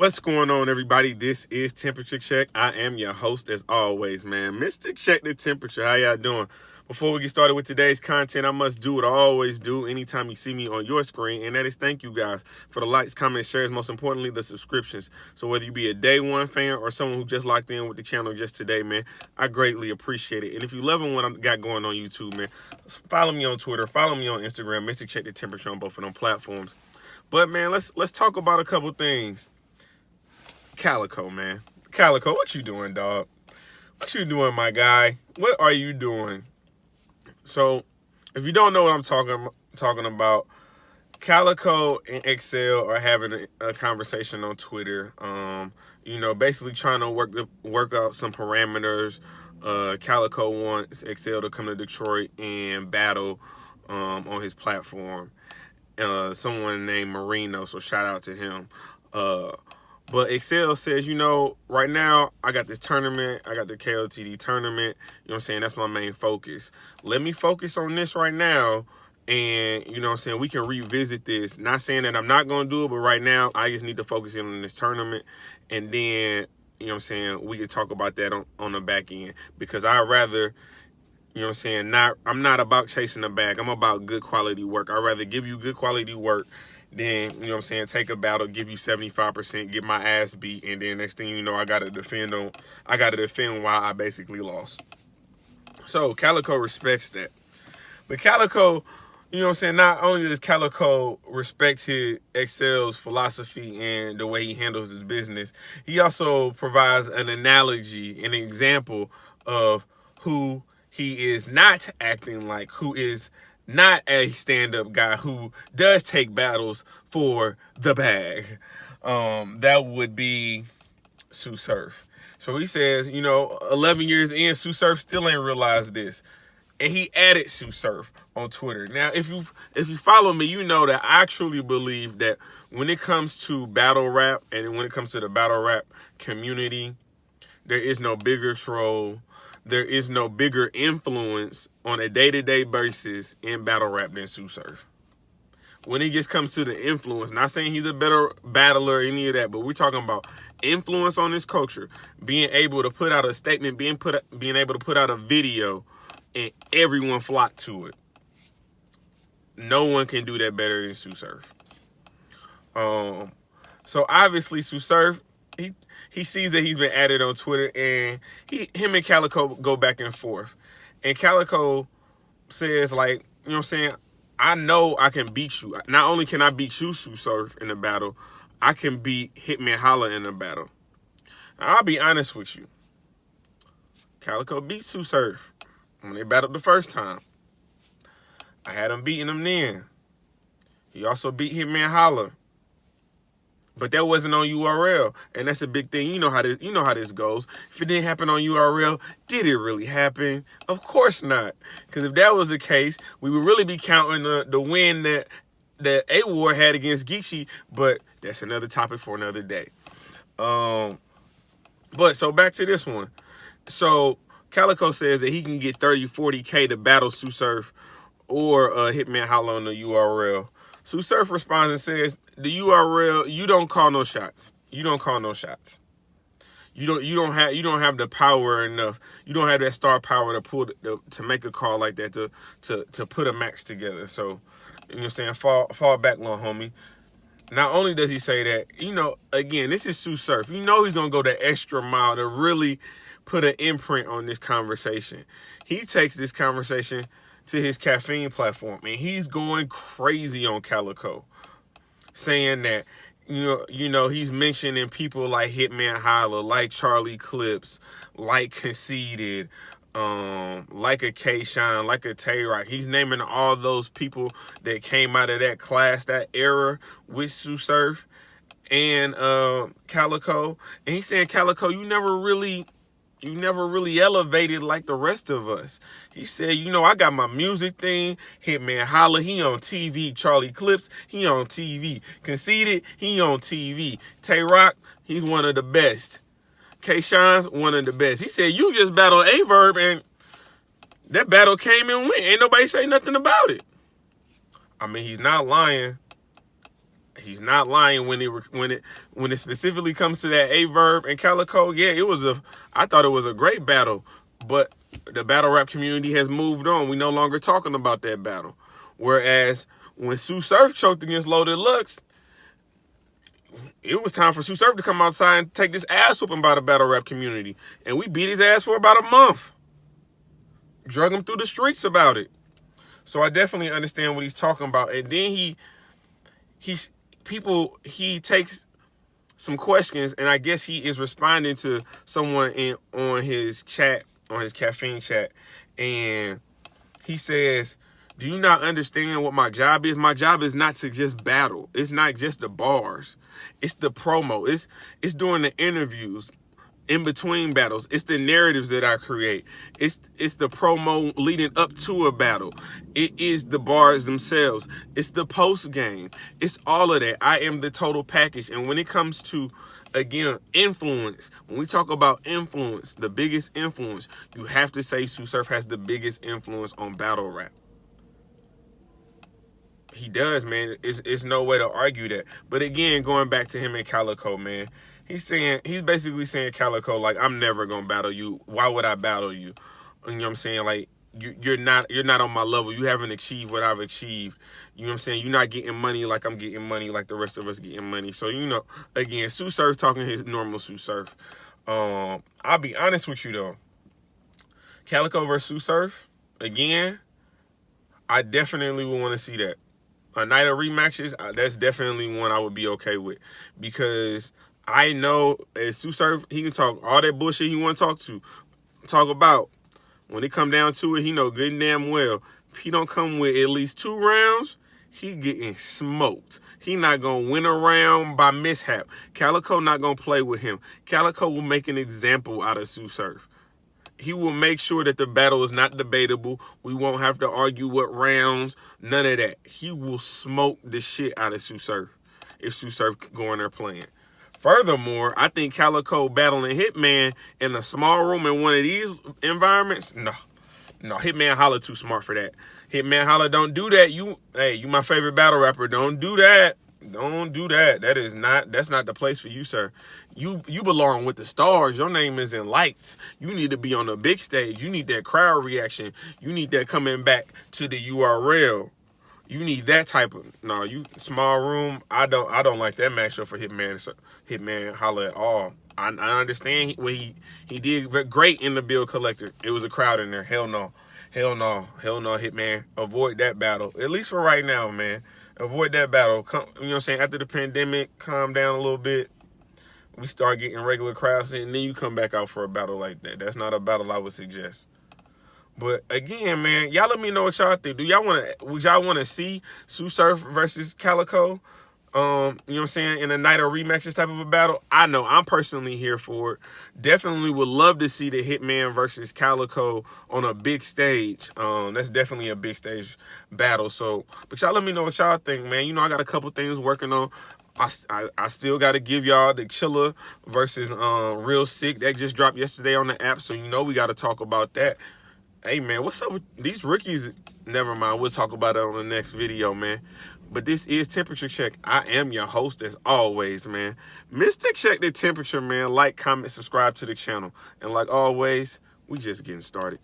What's going on, everybody? This is Temperature Check. I am your host, as always, man. Mr. Check the Temperature. How y'all doing? Before we get started with today's content, I must do what I always do anytime you see me on your screen, and that is thank you guys for the likes, comments, shares, most importantly, the subscriptions. So whether you be a day one fan or someone who just locked in with the channel just today, man, I greatly appreciate it. And if you loving what I got going on YouTube, man, follow me on Twitter, follow me on Instagram, Mr. Check the Temperature on both of them platforms. But man, let's talk about a couple things. Calicoe, man. Calicoe, what you doing, dog? What you doing, my guy? What are you doing? So, if you don't know what I'm talking about, Calicoe and Excel are having a conversation on Twitter. Basically trying to work out some parameters. Calicoe wants Excel to come to Detroit and battle on his platform. Someone named Marino, so shout out to him. But Excel says, right now I got this tournament. I got the KOTD tournament. You know what I'm saying? That's my main focus. Let me focus on this right now. And, we can revisit this. Not saying that I'm not going to do it, but right now I just need to focus in on this tournament. And then, we can talk about that on the back end. Because I'd rather, I'm not about chasing the bag. I'm about good quality work. I'd rather give you good quality work then, take a battle, give you 75%, get my ass beat, and then next thing you know, I gotta defend why I basically lost. So Calicoe respects that. But Calicoe, not only does Calicoe respect his Excel's philosophy and the way he handles his business, he also provides an analogy, an example of who he is not acting like, who is not a stand-up guy who does take battles for the bag. That would be Sue Surf. So he says, 11 years in, Sue Surf still ain't realized this. And he added Sue Surf on Twitter. Now, if you follow me, you know that I truly believe that when it comes to battle rap and when it comes to the battle rap community, there is no bigger troll. There is no bigger influence on a day-to-day basis in battle rap than Sue Surf. When it just comes to the influence, not saying he's a better battler or any of that, but we're talking about influence on this culture, being able to put out a statement, being able to put out a video, and everyone flocked to it. No one can do that better than Sue Surf. So obviously Sue Surf, he sees that he's been added on Twitter, and him and Calicoe go back and forth. And Calicoe says, I know I can beat you. Not only can I beat you, Sue Surf, in a battle, I can beat Hitman Holla in a battle. Now, I'll be honest with you. Calicoe beat Sue Surf when they battled the first time. I had him beating him then. He also beat Hitman Holla. But that wasn't on URL, and that's a big thing. You know how this goes. If it didn't happen on URL, did it really happen? Of course not. Because if that was the case, we would really be counting the win that A-War had against Geechee. But that's another topic for another day. But so back to this one. So Calicoe says that he can get 30, 40K to battle Sue Surf or Hitman Holla on the URL. Sue Surf responds and says, the URL, you don't call no shots. You don't call no shots. You don't have the power enough. You don't have that star power to make a call like that to put a match together. So, fall back, little homie. Not only does he say that, again, this is Sue Surf. He's gonna go the extra mile to really put an imprint on this conversation. He takes this conversation to his caffeine platform, and he's going crazy on Calicoe, saying that he's mentioning people like Hitman Holla, like Charlie Clips, like Conceited, like a K-Shine, like a Tay-Rock. He's naming all those people that came out of that class, that era with Sue Surf and Calicoe, and he's saying, Calicoe, you never really elevated like the rest of us. He said, I got my music thing. Hitman Holla, he on TV. Charlie Clips, he on TV. Conceited, he on TV. Tay-Rock, he's one of the best. K-Shine's one of the best. He said, you just battled A-Verb, and that battle came and went. Ain't nobody say nothing about it. I mean, he's not lying. He's not lying when it specifically comes to that A Verb and Calicoe. Yeah, I thought it was a great battle, but the battle rap community has moved on. We no longer talking about that battle. Whereas when Sue Surf choked against Loaded Lux, it was time for Sue Surf to come outside and take this ass whooping by the battle rap community. And we beat his ass for about a month. Drug him through the streets about it. So I definitely understand what he's talking about. And then he takes some questions, and I guess he is responding to someone on his chat, on his caffeine chat, and he says, do you not understand what my job is? My job is not to just battle. It's not just the bars. It's the promo. It's doing the interviews in between battles. It's the narratives that I create. It's the promo leading up to a battle. It is the bars themselves. It's the post game. It's all of that. I am the total package. And when it comes to, again, influence, when we talk about influence, the biggest influence, you have to say Sue Surf has the biggest influence on battle rap. He does, man. It's no way to argue that. But again, going back to him and Calicoe, man, he's basically saying, Calicoe, like, I'm never gonna battle you. Why would I battle you? You know what I'm saying? Like, you're not on my level. You haven't achieved what I've achieved. You know what I'm saying? You're not getting money like I'm getting money, like the rest of us getting money. So, you know, again, Sue Surf talking his normal Sue Surf. I'll be honest with you though. Calicoe versus Sue Surf, again, I definitely would want to see that. A night of rematches, that's definitely one I would be okay with, because I know as Sue Surf, he can talk all that bullshit he want to talk about. When it come down to it, he know good and damn well, if he don't come with at least 2 rounds, he getting smoked. He not gonna win a round by mishap. Calicoe not gonna play with him. Calicoe will make an example out of Sue Surf. He will make sure that the battle is not debatable. We won't have to argue what rounds, none of that. He will smoke the shit out of Sue Surf if Sue Surf go in there playing. Furthermore, I think Calicoe battling Hitman in a small room in one of these environments, no, Hitman Holla too smart for that. Hitman Holla, don't do that. You my favorite battle rapper. Don't do that. Don't do that. That's not the place for you, sir. You belong with the stars. Your name is in lights. You need to be on the big stage. You need that crowd reaction. You need that coming back to the URL. You need that type of small room. I don't like that matchup for Hitman Holla at all. I understand what he did great in the Bill Collector. It was a crowd in there. Hell no, Hitman. Avoid that battle, at least for right now, man. Avoid that battle. You know what I'm saying? After the pandemic, calm down a little bit. We start getting regular crowds in, and then you come back out for a battle like that. That's not a battle I would suggest. But again, man, y'all let me know what y'all think. Would y'all want to see Sue Surf versus Calicoe? You know what I'm saying? In a night of rematches type of a battle. I know I'm personally here for it. Definitely would love to see the Hitman versus Calicoe on a big stage. That's definitely a big stage battle. So, but y'all let me know what y'all think, man. You know, I got a couple things working on. I still got to give y'all the Chilla versus Real Sick. That just dropped yesterday on the app. So, you know, we got to talk about that. Hey, man, what's up with these rookies? Never mind. We'll talk about it on the next video, man. But this is Temperature Check. I am your host as always, man. Mr. Check the Temperature, man. Like, comment, subscribe to the channel. And like always, we just getting started.